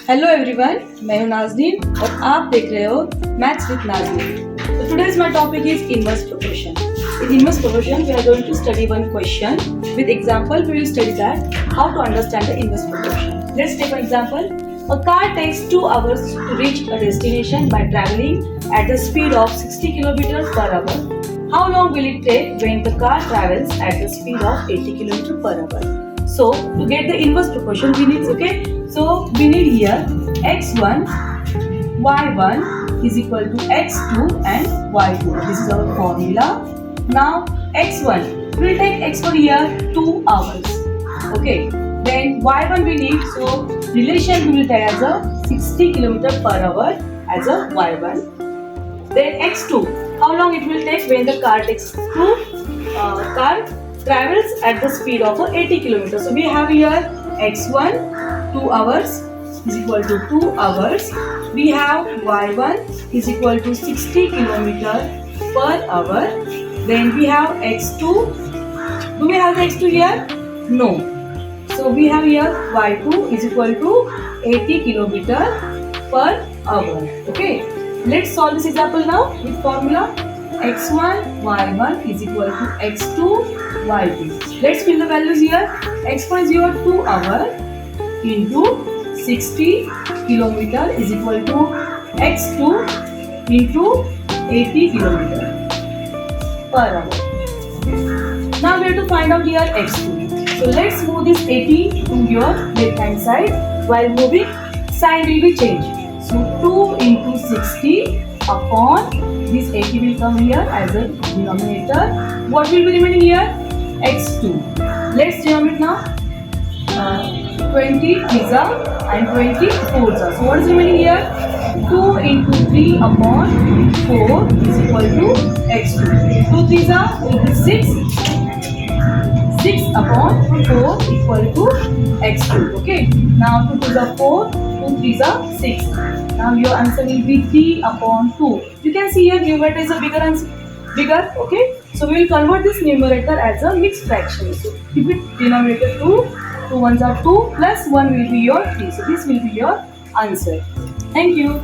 Hello everyone, मैं हूं नाज़नीन और आप देख रहे हो maths with Nazneen. So today's my topic is inverse proportion. In inverse proportion, we are going to study one question. With example, we will study that how to understand the inverse proportion. Let's take an example. A car takes 2 hours to reach a destination by traveling at the speed of 60 kilometers per hour. How long will it take when the car travels at the speed of 80 kilometers per hour? So to get the inverse proportion, we need So we need here x1, y1 is equal to x2 and y2. This is our formula. Now x1, we will take x1 here 2 hours. Okay. Then y1 we need, so relation we will take as a 60 km per hour as a y1. Then x2, how long it will take when the car travels at the speed of 80 km. So we have here x1 2 hours is equal to 2 hours. We have y1 is equal to 60 km per hour. Then we have x2. Do we have the x2 here? No. So we have here y2 is equal to 80 km per hour. Okay. Let's solve this example now with formula x1 y1 is equal to x2 y2. Let's fill the values here. x1 is your 2 hour into 60 kilometer is equal to x2 into 80 kilometer per hour. Now we have to find out here x2. So let's move this 80 to your left hand side. While moving, sign will be changed. So 2 into 60 upon this 80 will come here as a denominator. What will be remaining here? x2. Let's denominate now. 20 pizza and 20 forza. So what is remaining here? 2 into 3 upon 4 is equal to x2. 2 pizza will be 6. 6 upon 4 equal to x2. Okay. Now 2 to the 4, 2 3 are 6. Now your answer will be 3 upon 2. You can see here numerator is a bigger answer. Bigger. Okay. So we will convert this numerator as a mixed fraction. So keep it denominator 2. 2 ones are 2 plus 1 will be your 3. So this will be your answer. Thank you.